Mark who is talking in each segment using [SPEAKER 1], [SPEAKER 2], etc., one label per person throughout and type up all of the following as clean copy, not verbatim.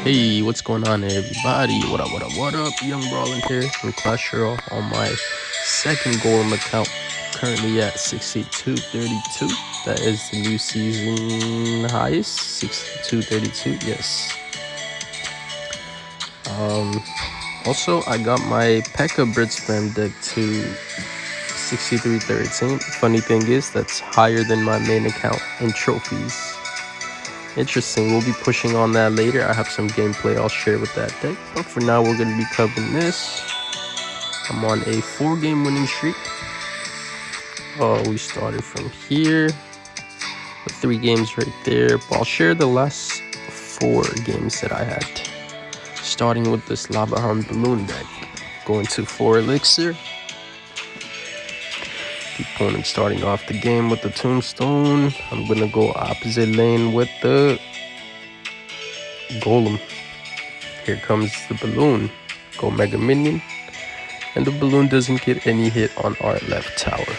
[SPEAKER 1] Hey, what's going on everybody? What up? Young Brawlin here from Clash Royale on my second Golem account, currently at 6232. That is the new season highest, 6232, yes. Also, I got my P.E.K.K.A. Brit Spam deck to 6313. Funny thing is, that's higher than my main account in trophies. Interesting, we'll be pushing on that later. I have some gameplay I'll share with that deck, but for now we're going to be covering this. I'm on a 4-game winning streak. We started from here with 3 games right there, but I'll share the last 4 games that I had, starting with this Lava Hound Balloon deck. Going to 4 Elixir. The opponent starting off the game with the Tombstone. I'm gonna go opposite lane with the Golem. Here comes the Balloon. Go Mega Minion. And the Balloon doesn't get any hit on our left tower.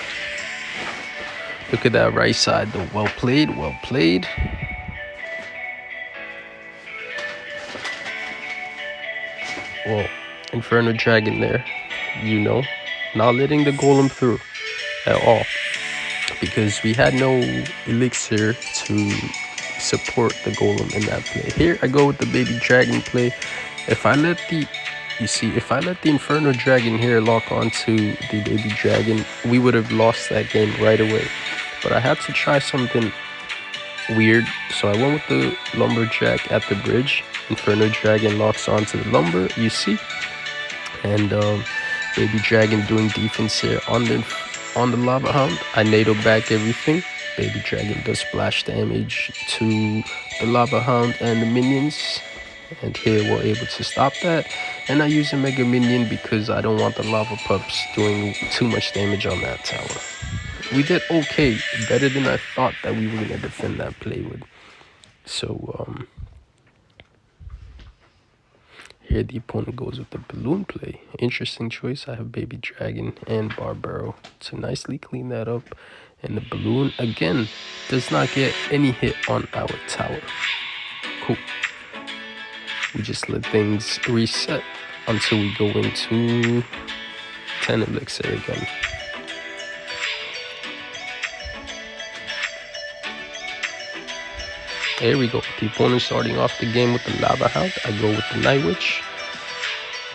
[SPEAKER 1] Look at that right side though. Well played, well played. Whoa, Inferno Dragon there. You know, not letting the Golem through at all, because we had no elixir to support the Golem in that play. Here I go with the baby dragon play. If I let the Inferno Dragon here lock onto the baby dragon, we would have lost that game right away. But I had to try something weird, so I went with the Lumberjack at the bridge. Inferno Dragon locks onto the lumber, you see, and baby dragon doing defense here on the Lava Hound. I Nado back everything. Baby dragon does splash damage to the Lava Hound and the minions, and here we're able to stop that. And I use a Mega Minion because I don't want the lava pups doing too much damage on that tower. We did okay, better than I thought that we were gonna defend that play with. So here the opponent goes with the balloon play. Interesting choice. I have baby dragon and Barb to nicely clean that up. And the balloon again does not get any hit on our tower. Cool. We just let things reset until we go into 10 elixir again. There we go. The opponent starting off the game with the Lava Hound. I go with the Night Witch.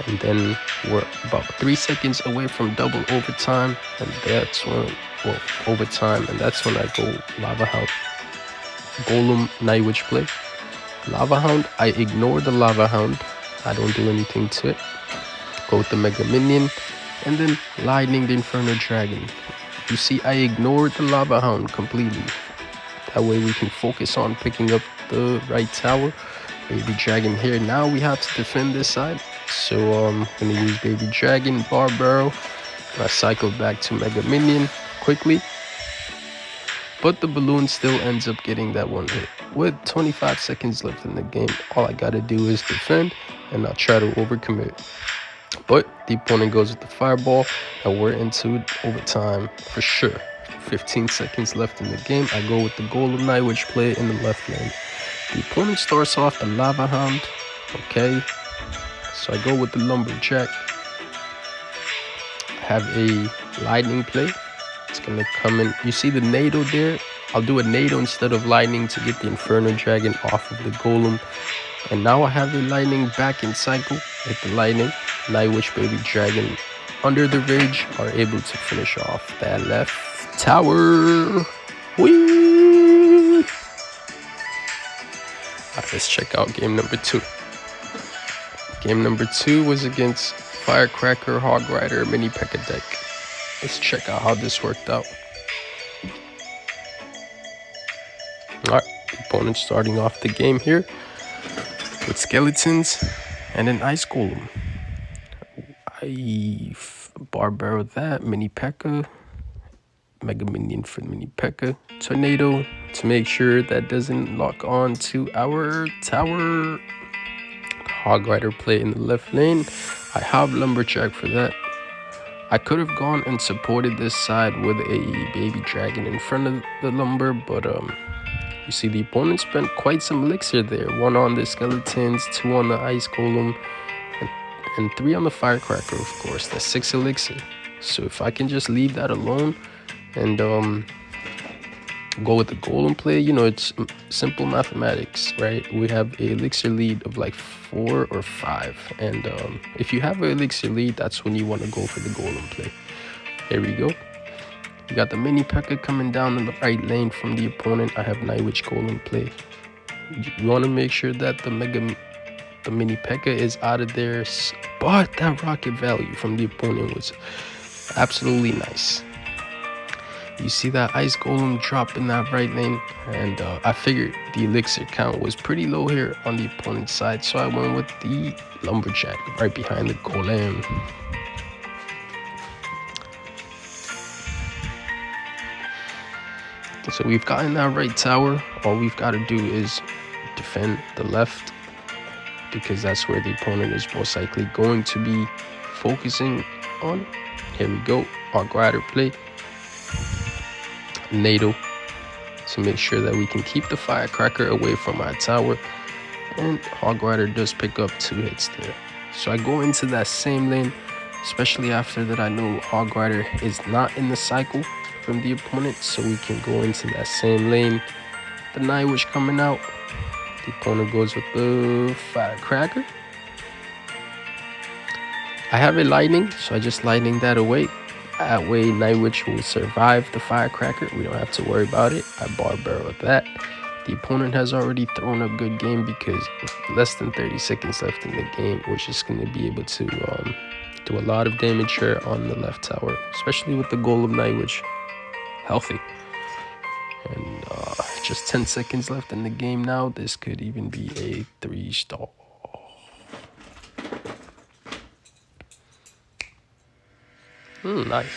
[SPEAKER 1] And then we're about 3 seconds away from double overtime. And that's when, overtime. And that's when I go Lava Hound, Golem, Night Witch play. Lava Hound, I ignore the Lava Hound. I don't do anything to it. Go with the Mega Minion. And then Lightning the Inferno Dragon. You see, I ignored the Lava Hound completely. That way we can focus on picking up the right tower. Baby dragon here. Now we have to defend this side. So I'm going to use baby dragon, Barb. I cycle back to Mega Minion quickly. But the balloon still ends up getting that one hit. With 25 seconds left in the game, all I got to do is defend and not try to overcommit. But the opponent goes with the fireball, and we're into overtime for sure. 15 seconds left in the game. I go with the Golem Night Witch play in the left lane. The opponent starts off the Lava Hound. Okay. So I go with the Lumberjack. I have a lightning play. It's going to come in. You see the Nado there? I'll do a Nado instead of lightning to get the Inferno Dragon off of the Golem. And now I have the lightning back in cycle. With the lightning, Night Witch, baby dragon under the ridge are able to finish off that left tower. Whee! Alright, let's check out game number 2. Game number 2 was against Firecracker, Hog Rider, Mini P.E.K.K.A. deck. Let's check out how this worked out. Alright, the opponent starting off the game here with skeletons and an ice golem. I Barb that, Mini P.E.K.K.A. Mega Minion for Mini P.E.K.K.A. Tornado to make sure that doesn't lock on to our tower. Hog Rider play in the left lane. I have Lumberjack for that. I could have gone and supported this side with a baby dragon in front of the lumber, but You see the opponent spent quite some elixir there. 1 on the skeletons, 2 on the ice golem, and 3 on the firecracker, of course. That's 6 elixir. So if I can just leave that alone and go with the golem play, you know, it's simple mathematics, right? We have a elixir lead of like 4 or 5, and if you have an elixir lead, that's when you want to go for the golem play. There we go. You got the mini P.E.K.K.A coming down in the right lane from the opponent. I have Night Witch golem play. You want to make sure that the mini P.E.K.K.A is out of there, but that rocket value from the opponent was absolutely nice. You see that ice golem drop in that right lane, and I figured the elixir count was pretty low here on the opponent's side, so I went with the Lumberjack right behind the Golem. So we've gotten that right tower. All we've got to do is defend the left, because that's where the opponent is most likely going to be focusing on. Here we go, Arc Rider play. Nado to make sure that we can keep the firecracker away from our tower, and Hog Rider does pick up 2 hits there. So I go into that same lane, especially after that I know Hog Rider is not in the cycle from the opponent, so we can go into that same lane. The Night Witch coming out, the opponent goes with the firecracker. I have a lightning, so I just lightning that away. That way Night Witch will survive the firecracker. We don't have to worry about it. I Barb with that. The opponent has already thrown a good game, because with less than 30 seconds left in the game, we're just going to be able to do a lot of damage here on the left tower, especially with the Golem Night Witch healthy. And just 10 seconds left in the game now. This could even be a 3-star. Nice.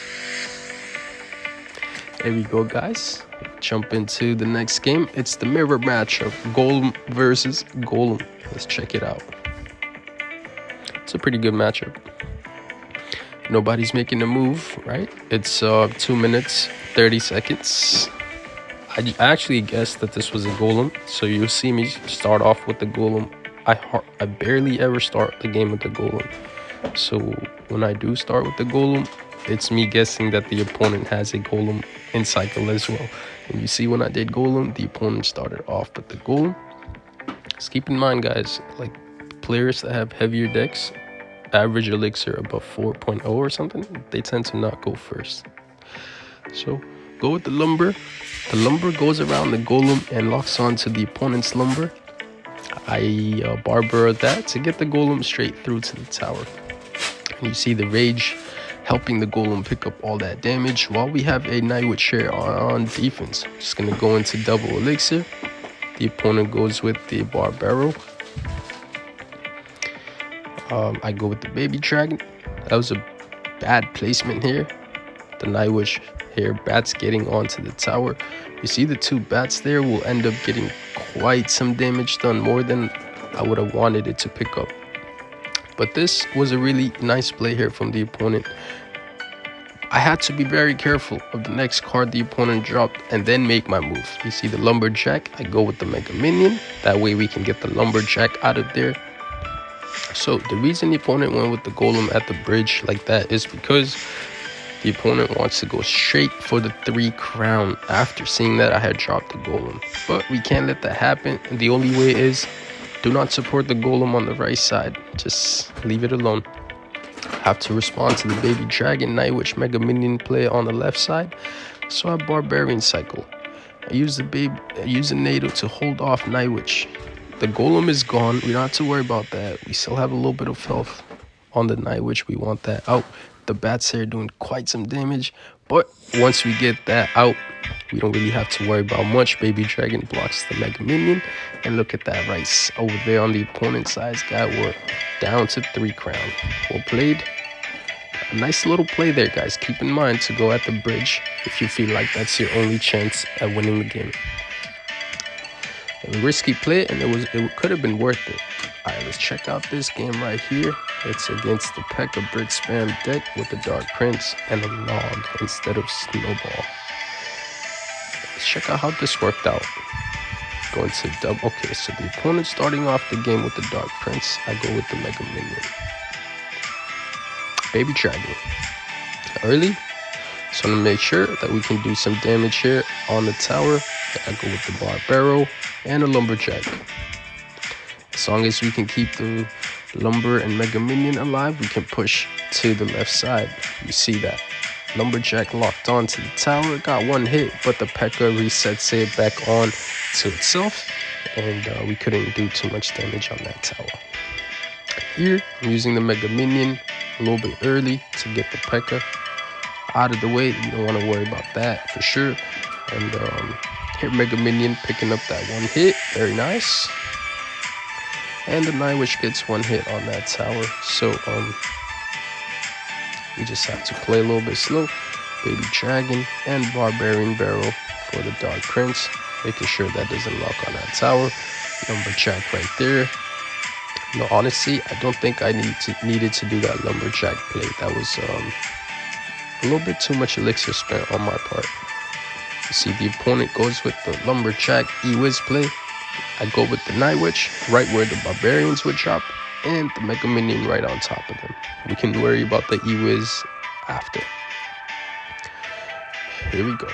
[SPEAKER 1] There we go, guys. Jump into the next game. It's the mirror match of Golem versus Golem. Let's check it out. It's a pretty good matchup. Nobody's making a move, right? It's 2 minutes 30 seconds. I actually guessed that this was a Golem, so you'll see me start off with the Golem. I barely ever start the game with the Golem, so when I do start with the Golem, it's me guessing that the opponent has a Golem in cycle as well. And you see, when I did Golem, the opponent started off with the Golem. Just keep in mind, guys, like players that have heavier decks, average elixir above 4.0 or something, they tend to not go first. So go with the lumber. The lumber goes around the Golem and locks onto the opponent's lumber. I Barber that to get the Golem straight through to the tower. And you see the rage helping the Golem pick up all that damage, while we have a Night Witch here on defense. Just gonna go into double elixir. The opponent goes with the Barbaro. I go with the baby dragon. That was a bad placement here. The Night Witch here, bats getting onto the tower. You see the 2 bats there will end up getting quite some damage done, more than I would have wanted it to pick up. But this was a really nice play here from the opponent. I had to be very careful of the next card the opponent dropped and then make my move. You see the Lumberjack, I go with the Mega Minion. That way we can get the Lumberjack out of there. So the reason the opponent went with the Golem at the bridge like that is because the opponent wants to go straight for the 3 crown after seeing that I had dropped the Golem. But we can't let that happen. And the only way is, do not support the Golem on the right side. Just leave it alone. Have to respond to the baby dragon Night Witch Mega Minion play on the left side. So I Barbarian cycle. I use the Nado to hold off Night Witch. The Golem is gone. We don't have to worry about that. We still have a little bit of health on the Night Witch. We want that out. The bats here doing quite some damage, but once we get that out, we don't really have to worry about much. Baby dragon blocks the Mega Minion, and look at that right over there on the opponent's side, guy. We're down to 3 crown. Well played. A nice little play there, guys. Keep in mind to go at the bridge if you feel like that's your only chance at winning the game. A risky play, and it could have been worth it. All right, let's check out this game right here. It's against the P.E.K.K.A Brick Spam deck with the Dark Prince and a log instead of Snowball. Let's check out how this worked out. Going to double. Okay, so the opponent starting off the game with the Dark Prince. I go with the Mega Minion. Baby Dragon. Early. So I'm going to make sure that we can do some damage here on the tower. I go with the Barb and a Lumberjack. As long as we can keep the Lumber and Mega Minion alive, we can push to the left side. You see that. Lumberjack locked onto the tower, got one hit, but the P.E.K.K.A. resets it back on to itself, and we couldn't do too much damage on that tower. Here, I'm using the Mega Minion a little bit early to get the P.E.K.K.A. out of the way. You don't want to worry about that for sure. And here, Mega Minion picking up that one hit, very nice. And the Night Witch gets one hit on that tower, so we just have to play a little bit slow. Baby Dragon and Barbarian Barrel for the Dark Prince, making sure that doesn't lock on that tower. Lumberjack right there. No, honestly, I don't think I needed to do that Lumberjack play. That was a little bit too much elixir spent on my part. You see, the opponent goes with the Lumberjack E-Wiz play. I go with the Night Witch right where the Barbarians would drop, and the Mega Minion right on top of them. We can worry about the E-Wiz after. Here we go.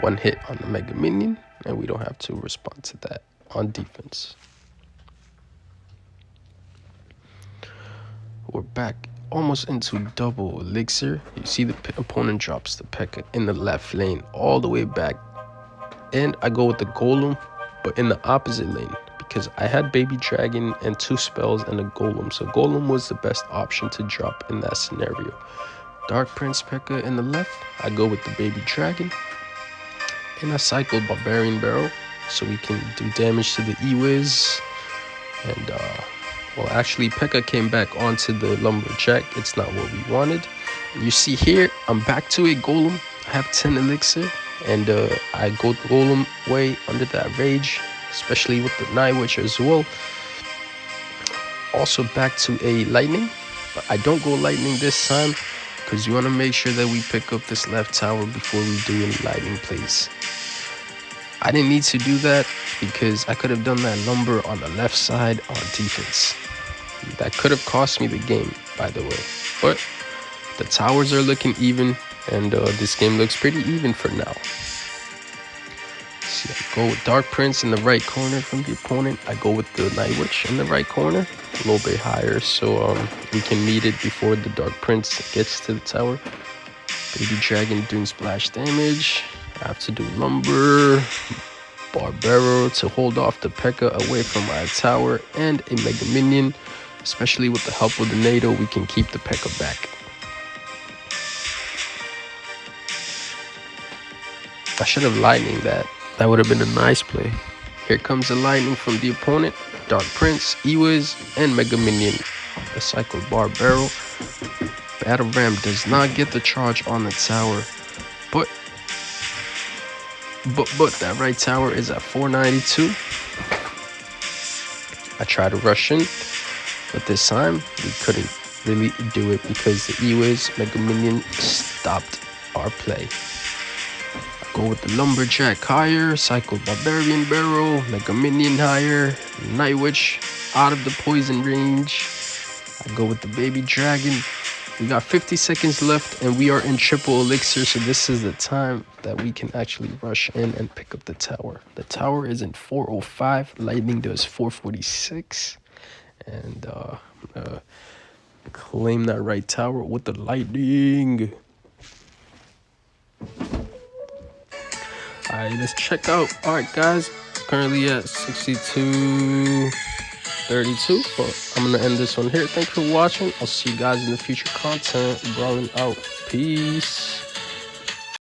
[SPEAKER 1] One hit on the Mega Minion, and we don't have to respond to that on defense. We're back almost into double elixir. You see the opponent drops the P.E.K.K.A. in the left lane all the way back. And I go with the Golem, but in the opposite lane, because I had Baby Dragon and 2 spells and a Golem. So Golem was the best option to drop in that scenario. Dark Prince P.E.K.K.A. in the left, I go with the Baby Dragon. And I cycle Barbarian Barrel, so we can do damage to the E-Wiz. And, well, actually, P.E.K.K.A. came back onto the Lumberjack. It's not what we wanted. You see here, I'm back to a Golem. I have 10 elixir. And I go the Golem way under that rage, especially with the Night Witch as well. Also back to a Lightning, but I don't go Lightning this time because you want to make sure that we pick up this left tower before we do any Lightning plays. I didn't need to do that because I could have done that Lumber on the left side on defense. That could have cost me the game, by the way. But the towers are looking even. And this game looks pretty even for now. See, I go with Dark Prince in the right corner from the opponent. I go with the Night Witch in the right corner, a little bit higher, so we can meet it before the Dark Prince gets to the tower. Baby Dragon doing splash damage. I have to do Lumber, Barbaro to hold off the P.E.K.K.A. away from my tower, and a Mega Minion. Especially with the help of the Nado, we can keep the P.E.K.K.A. back. I should have lightning that. That would have been a nice play. Here comes the lightning from the opponent. Dark Prince, E-Wiz, and Mega Minion. The cycle Barb Barrel. Battle Ram does not get the charge on the tower. But that right tower is at 492. I tried to rush in, but this time we couldn't really do it because the E-Wiz Mega Minion stopped our play. Go with the Lumberjack higher, cycle Barbarian Barrel, Mega Minion higher, Night Witch out of the poison range. I go with the Baby Dragon. We got 50 seconds left and we are in triple elixir, so this is the time that we can actually rush in and pick up the tower. The tower is in 405, Lightning does 446, and I'm gonna claim that right tower with the Lightning. Alright, let's check out. Alright, guys, currently at 62:32, but I'm gonna end this one here. Thanks for watching. I'll see you guys in the future content. Brawling out. Peace.